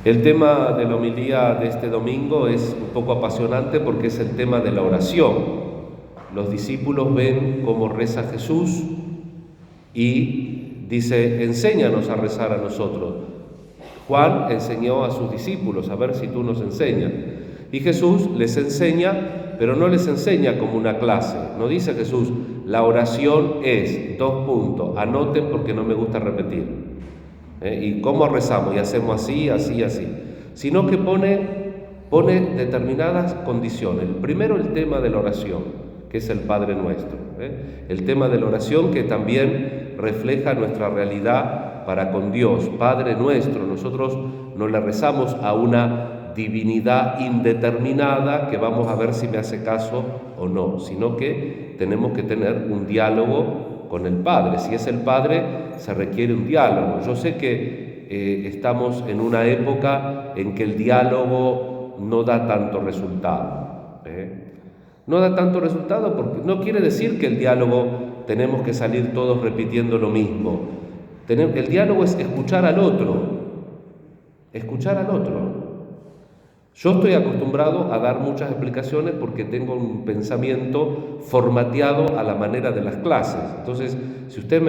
El tema de la homilía de este domingo es un poco apasionante porque es el tema de la oración. Los discípulos ven cómo reza Jesús y dice, enséñanos a rezar a nosotros. Juan enseñó a sus discípulos, a ver si tú nos enseñas. Y Jesús les enseña, pero no les enseña como una clase. No dice Jesús, la oración es, anoten porque no me gusta repetir. ¿Y cómo rezamos? Y hacemos así, así, así. Sino que pone determinadas condiciones. Primero el tema de la oración, que es el Padre Nuestro. El tema de la oración que también refleja nuestra realidad para con Dios. Padre Nuestro, nosotros no le rezamos a una divinidad indeterminada que vamos a ver si me hace caso o no, sino que tenemos que tener un diálogo con el Padre. Si es el Padre, se requiere un diálogo. Yo sé que estamos en una época en que el diálogo no da tanto resultado. No da tanto resultado porque no quiere decir que el diálogo tenemos que salir todos repitiendo lo mismo. El diálogo es escuchar al otro. Escuchar al otro. Yo estoy acostumbrado a dar muchas explicaciones porque tengo un pensamiento formateado a la manera de las clases. Entonces, si usted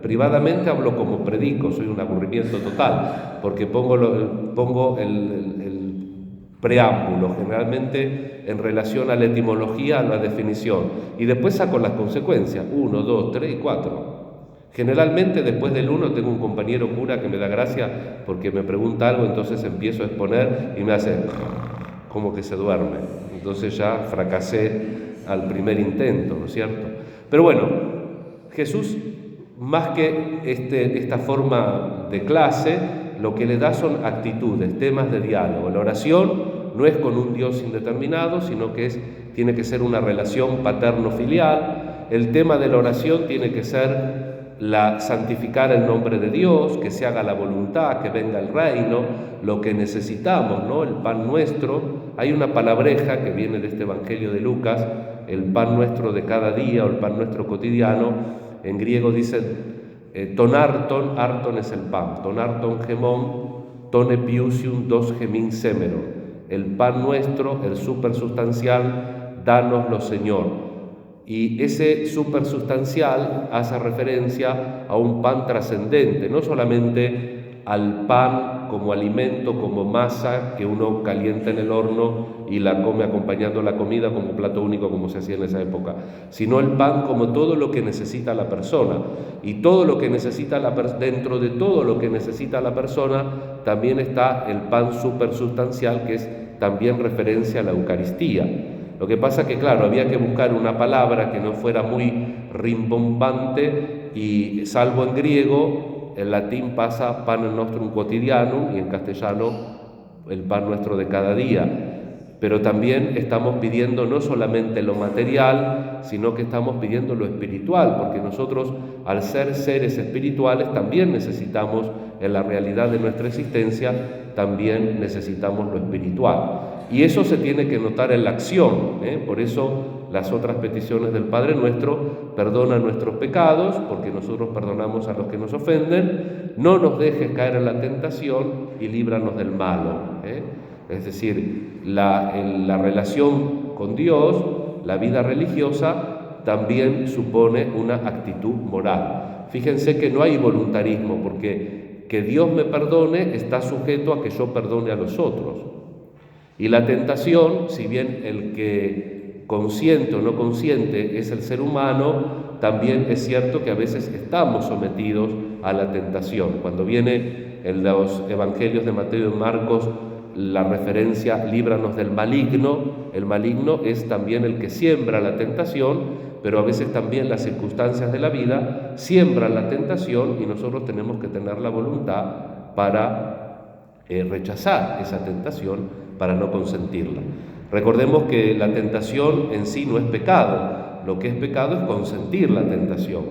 privadamente hablo como predico, soy un aburrimiento total, porque pongo el preámbulo, generalmente en relación a la etimología, a la definición, y después saco las consecuencias, 1, 2, 3 y 4. Generalmente después del 1 tengo un compañero cura que me da gracia porque me pregunta algo, entonces empiezo a exponer y me hace como que se duerme. Entonces ya fracasé al primer intento, ¿no es cierto? Pero bueno, Jesús, más que esta forma de clase, lo que le da son actitudes, temas de diálogo. La oración no es con un Dios indeterminado, sino que tiene que ser una relación paterno-filial. El tema de la oración tiene que ser santificar el nombre de Dios, que se haga la voluntad, que venga el reino, lo que necesitamos, ¿no? El pan nuestro. Hay una palabreja que viene de este Evangelio de Lucas, el pan nuestro de cada día o el pan nuestro cotidiano. En griego dice tonarton, arton es el pan, tonarton gemón, tone piusium dos gemin semero. El pan nuestro, el supersustancial, dánoslo Señor. Y ese supersustancial hace referencia a un pan trascendente, no solamente al pan como alimento, como masa que uno calienta en el horno y la come acompañando la comida como plato único como se hacía en esa época, sino el pan como todo lo que necesita la persona. Y todo lo que necesita dentro de todo lo que necesita la persona también está el pan supersustancial, que es también referencia a la Eucaristía. Lo que pasa que, claro, había que buscar una palabra que no fuera muy rimbombante y, salvo en griego, en latín pasa panem nostrum quotidianum y en castellano el pan nuestro de cada día. Pero también estamos pidiendo no solamente lo material, sino que estamos pidiendo lo espiritual, porque nosotros, al ser seres espirituales, también necesitamos, en la realidad de nuestra existencia, también necesitamos lo espiritual. Y eso se tiene que notar en la acción, Por eso las otras peticiones del Padre Nuestro: perdona nuestros pecados, porque nosotros perdonamos a los que nos ofenden, no nos dejes caer en la tentación y líbranos del malo. Es decir, la relación con Dios, la vida religiosa, también supone una actitud moral. Fíjense que no hay voluntarismo, porque que Dios me perdone está sujeto a que yo perdone a los otros. Y la tentación, si bien el que consciente o no consciente es el ser humano, también es cierto que a veces estamos sometidos a la tentación. Cuando viene en los evangelios de Mateo y Marcos la referencia líbranos del maligno, el maligno es también el que siembra la tentación, pero a veces también las circunstancias de la vida siembran la tentación y nosotros tenemos que tener la voluntad para rechazar esa tentación, para no consentirla. Recordemos que la tentación en sí no es pecado, lo que es pecado es consentir la tentación.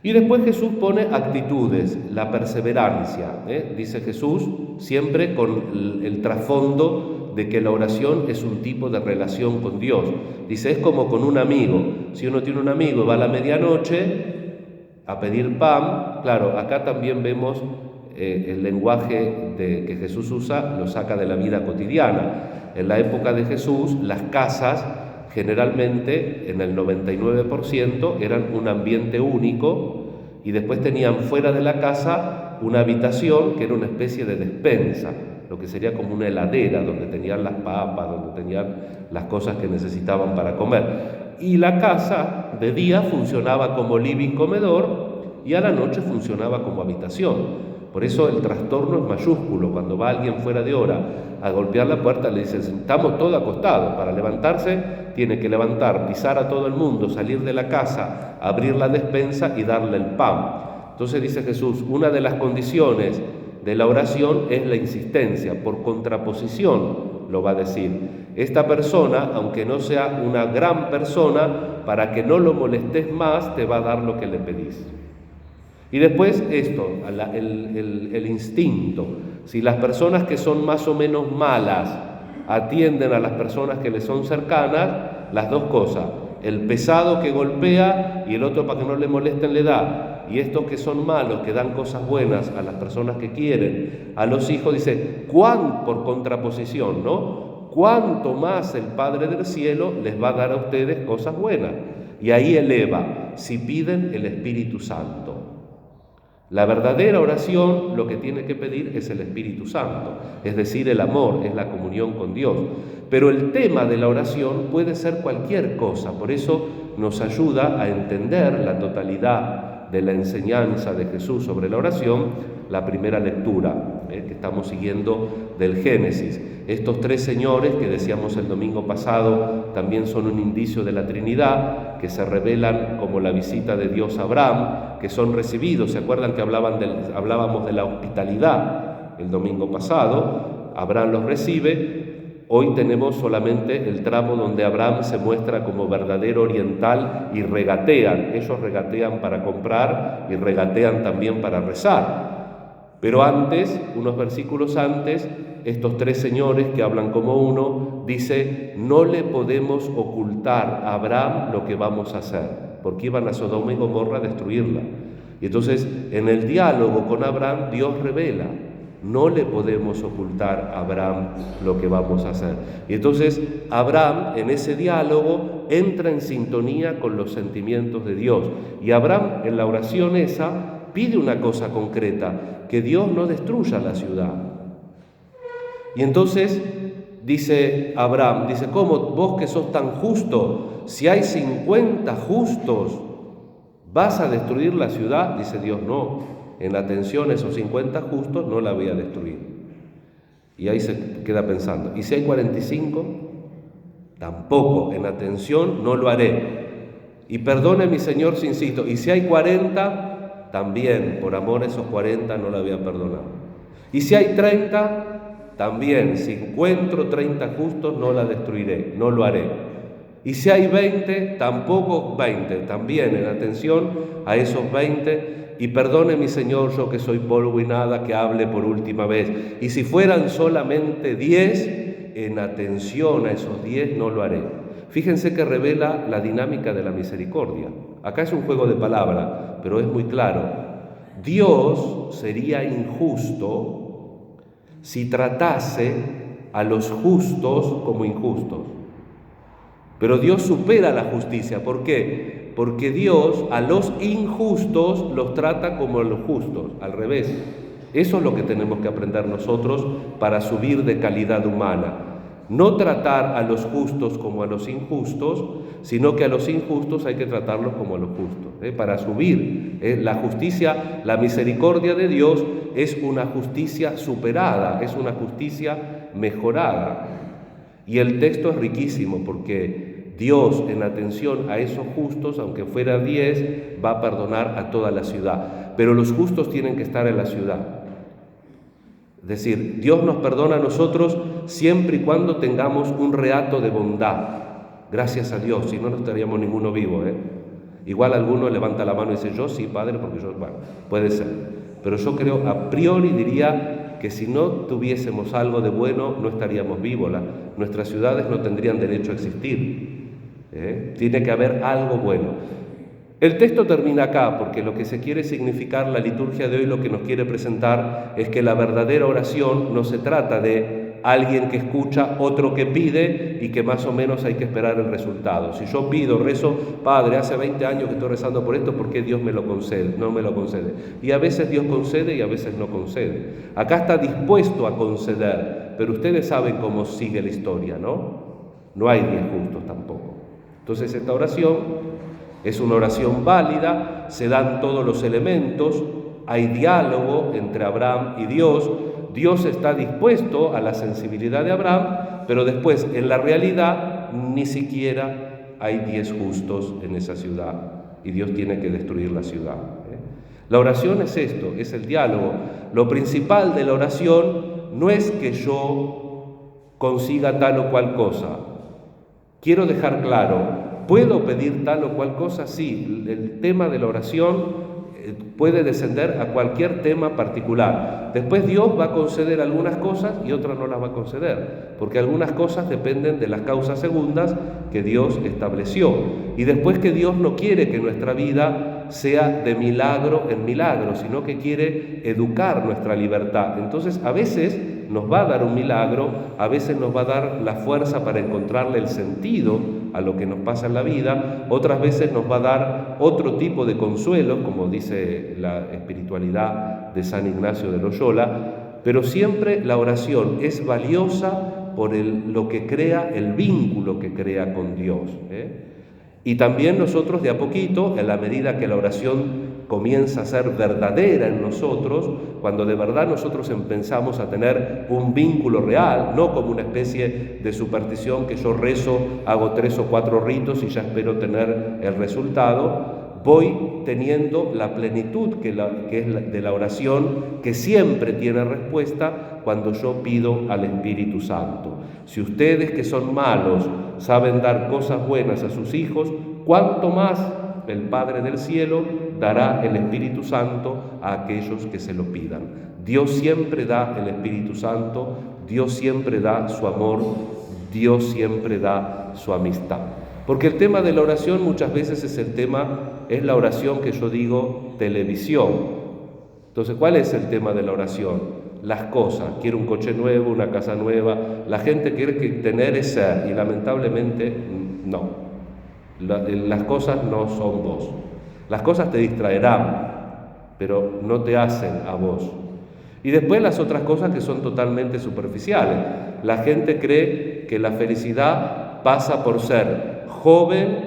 Y después Jesús pone actitudes, la perseverancia, dice Jesús, siempre con el trasfondo de que la oración es un tipo de relación con Dios. Dice, es como con un amigo. Si uno tiene un amigo, va a la medianoche a pedir pan. Claro, acá también vemos el lenguaje que Jesús usa lo saca de la vida cotidiana. En la época de Jesús, las casas generalmente, en el 99%, eran un ambiente único y después tenían fuera de la casa una habitación que era una especie de despensa, lo que sería como una heladera, donde tenían las papas, donde tenían las cosas que necesitaban para comer. Y la casa de día funcionaba como living comedor y a la noche funcionaba como habitación. Por eso el trastorno es mayúsculo. Cuando va alguien fuera de hora a golpear la puerta, le dicen, estamos todos acostados. Para levantarse, tiene que levantar, pisar a todo el mundo, salir de la casa, abrir la despensa y darle el pan. Entonces dice Jesús, una de las condiciones de la oración es la insistencia, por contraposición lo va a decir. Esta persona, aunque no sea una gran persona, para que no lo molestes más, te va a dar lo que le pedís. Y después esto, el instinto. Si las personas que son más o menos malas atienden a las personas que les son cercanas, las dos cosas, el pesado que golpea y el otro para que no le molesten le da, y estos que son malos, que dan cosas buenas a las personas que quieren, a los hijos, dice, por contraposición, ¿no? Cuánto más el Padre del cielo les va a dar a ustedes cosas buenas. Y ahí eleva, si piden el Espíritu Santo. La verdadera oración lo que tiene que pedir es el Espíritu Santo, es decir, el amor, es la comunión con Dios. Pero el tema de la oración puede ser cualquier cosa, por eso nos ayuda a entender la totalidad de la enseñanza de Jesús sobre la oración, la primera lectura que estamos siguiendo del Génesis. Estos tres señores que decíamos el domingo pasado también son un indicio de la Trinidad, que se revelan como la visita de Dios a Abraham, que son recibidos. ¿Se acuerdan que hablábamos de la hospitalidad el domingo pasado? Abraham los recibe. Hoy tenemos solamente el tramo donde Abraham se muestra como verdadero oriental y regatean. Ellos regatean para comprar y regatean también para rezar. Pero antes, unos versículos antes, estos tres señores que hablan como uno, dice, no le podemos ocultar a Abraham lo que vamos a hacer, porque iban a Sodoma y Gomorra a destruirla. Y entonces, en el diálogo con Abraham, Dios revela, no le podemos ocultar a Abraham lo que vamos a hacer. Y entonces, Abraham, en ese diálogo, entra en sintonía con los sentimientos de Dios. Y Abraham, en la oración esa, pide una cosa concreta, que Dios no destruya la ciudad. Y entonces dice Abraham, dice, ¿cómo vos que sos tan justo? Si hay 50 justos, ¿vas a destruir la ciudad? Dice Dios, no, en atención a esos 50 justos no la voy a destruir. Y ahí se queda pensando, ¿y si hay 45? Tampoco, en atención no lo haré. Y perdone mi Señor si insisto, ¿y si hay 40? También, por amor a esos 40 no la voy a perdonar. Y si hay 30, también, si encuentro 30 justos no la destruiré, no lo haré. Y si hay 20, tampoco 20, también en atención a esos 20, y perdone mi Señor, yo que soy polvo y nada, que hable por última vez. Y si fueran solamente 10, en atención a esos 10 no lo haré. Fíjense que revela la dinámica de la misericordia. Acá es un juego de palabras, pero es muy claro. Dios sería injusto si tratase a los justos como injustos. Pero Dios supera la justicia. ¿Por qué? Porque Dios a los injustos los trata como a los justos, al revés. Eso es lo que tenemos que aprender nosotros para subir de calidad humana. No tratar a los justos como a los injustos, sino que a los injustos hay que tratarlos como a los justos, para subir. La justicia, la misericordia de Dios es una justicia superada, es una justicia mejorada. Y el texto es riquísimo porque Dios, en atención a esos justos, aunque fuera 10, va a perdonar a toda la ciudad. Pero los justos tienen que estar en la ciudad. Es decir, Dios nos perdona a nosotros siempre y cuando tengamos un reato de bondad. Gracias a Dios, si no, no estaríamos ninguno vivo. Igual alguno levanta la mano y dice, yo sí, Padre, porque yo, bueno, puede ser. Pero yo creo, a priori diría que si no tuviésemos algo de bueno, no estaríamos vivos. Nuestras ciudades no tendrían derecho a existir. Tiene que haber algo bueno. El texto termina acá porque lo que se quiere significar la liturgia de hoy, lo que nos quiere presentar es que la verdadera oración no se trata de alguien que escucha, otro que pide y que más o menos hay que esperar el resultado. Si yo pido, rezo, Padre, hace 20 años que estoy rezando por esto, ¿por qué Dios me lo concede? No me lo concede. Y a veces Dios concede y a veces no concede. Acá está dispuesto a conceder, pero ustedes saben cómo sigue la historia, ¿no? No hay 10 justos tampoco. Entonces esta oración es una oración válida, se dan todos los elementos, hay diálogo entre Abraham y Dios, Dios está dispuesto a la sensibilidad de Abraham, pero después en la realidad ni siquiera hay 10 justos en esa ciudad y Dios tiene que destruir la ciudad. La oración es esto, es el diálogo. Lo principal de la oración no es que yo consiga tal o cual cosa. Quiero dejar claro, ¿puedo pedir tal o cual cosa? Sí, el tema de la oración puede descender a cualquier tema particular. Después Dios va a conceder algunas cosas y otras no las va a conceder, porque algunas cosas dependen de las causas segundas que Dios estableció. Y después que Dios no quiere que nuestra vida sea de milagro en milagro, sino que quiere educar nuestra libertad. Entonces a veces nos va a dar un milagro, a veces nos va a dar la fuerza para encontrarle el sentido a lo que nos pasa en la vida, otras veces nos va a dar otro tipo de consuelo, como dice la espiritualidad de San Ignacio de Loyola, pero siempre la oración es valiosa por lo que crea, el vínculo que crea con Dios. Y también nosotros de a poquito, en la medida que la oración comienza a ser verdadera en nosotros, cuando de verdad nosotros empezamos a tener un vínculo real, no como una especie de superstición que yo rezo, hago 3 o 4 ritos y ya espero tener el resultado, voy teniendo la plenitud que es de la oración, que siempre tiene respuesta cuando yo pido al Espíritu Santo. Si ustedes que son malos saben dar cosas buenas a sus hijos, ¿cuánto más el Padre del cielo dará el Espíritu Santo a aquellos que se lo pidan? Dios siempre da el Espíritu Santo, Dios siempre da su amor, Dios siempre da su amistad. Porque el tema de la oración muchas veces es la oración que yo digo televisión. Entonces, ¿cuál es el tema de la oración? Las cosas. Quiero un coche nuevo, una casa nueva. La gente quiere que tener es ser y lamentablemente no. Las cosas no son vos. Las cosas te distraerán, pero no te hacen a vos. Y después las otras cosas que son totalmente superficiales. La gente cree que la felicidad pasa por ser joven,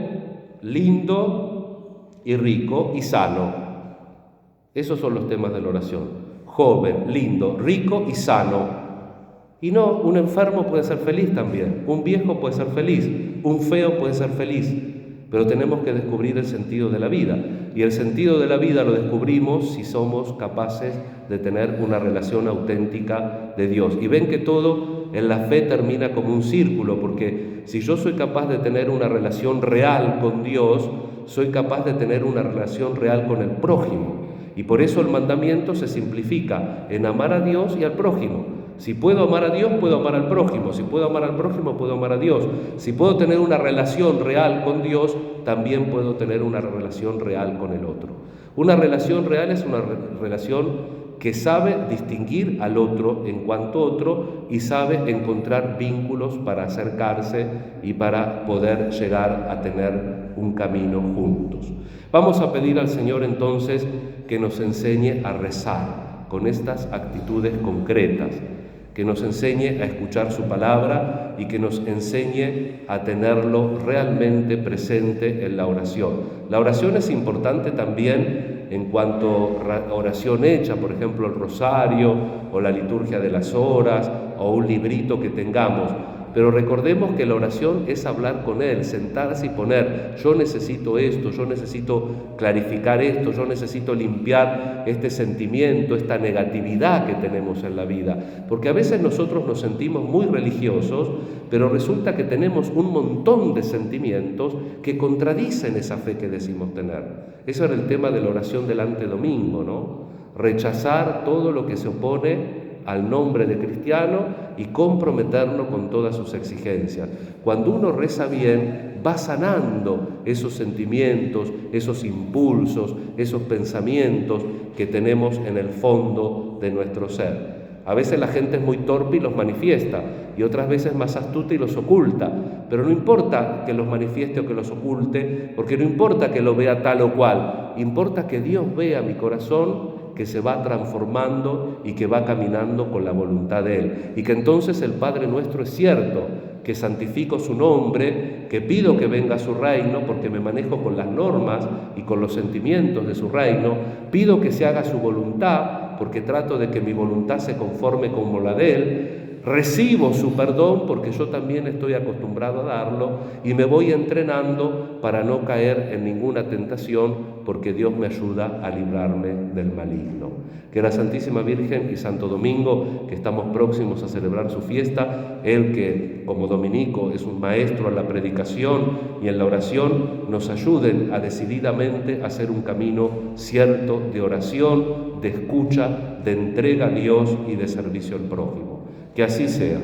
lindo y rico y sano. Esos son los temas de la oración. Joven, lindo, rico y sano. Y no, un enfermo puede ser feliz también, un viejo puede ser feliz, un feo puede ser feliz, pero tenemos que descubrir el sentido de la vida. Y el sentido de la vida lo descubrimos si somos capaces de tener una relación auténtica de Dios. Y ven que todo en la fe termina como un círculo, porque si yo soy capaz de tener una relación real con Dios, soy capaz de tener una relación real con el prójimo. Y por eso el mandamiento se simplifica en amar a Dios y al prójimo. Si puedo amar a Dios, puedo amar al prójimo. Si puedo amar al prójimo, puedo amar a Dios. Si puedo tener una relación real con Dios, también puedo tener una relación real con el otro. Una relación real es una relación que sabe distinguir al otro en cuanto otro y sabe encontrar vínculos para acercarse y para poder llegar a tener un camino juntos. Vamos a pedir al Señor entonces que nos enseñe a rezar con estas actitudes concretas, que nos enseñe a escuchar su palabra y que nos enseñe a tenerlo realmente presente en la oración. La oración es importante también en cuanto a oración hecha, por ejemplo el rosario o la liturgia de las horas o un librito que tengamos. Pero recordemos que la oración es hablar con Él, sentarse y poner, yo necesito esto, yo necesito clarificar esto, yo necesito limpiar este sentimiento, esta negatividad que tenemos en la vida. Porque a veces nosotros nos sentimos muy religiosos, pero resulta que tenemos un montón de sentimientos que contradicen esa fe que decimos tener. Eso era el tema de la oración del antedomingo, ¿no? Rechazar todo lo que se opone al nombre de cristiano y comprometernos con todas sus exigencias. Cuando uno reza bien, va sanando esos sentimientos, esos impulsos, esos pensamientos que tenemos en el fondo de nuestro ser. A veces la gente es muy torpe y los manifiesta, y otras veces más astuta y los oculta. Pero no importa que los manifieste o que los oculte, porque no importa que lo vea tal o cual, importa que Dios vea mi corazón, que se va transformando y que va caminando con la voluntad de Él. Y que entonces el Padre nuestro es cierto, que santifico su nombre, que pido que venga su reino, porque me manejo con las normas y con los sentimientos de su reino, pido que se haga su voluntad, porque trato de que mi voluntad se conforme con la de Él, recibo su perdón porque yo también estoy acostumbrado a darlo y me voy entrenando para no caer en ninguna tentación porque Dios me ayuda a librarme del maligno. Que la Santísima Virgen y Santo Domingo, que estamos próximos a celebrar su fiesta, Él que como dominico es un maestro en la predicación y en la oración, nos ayuden a decididamente hacer un camino cierto de oración, de escucha, de entrega a Dios y de servicio al prójimo. Que así sea.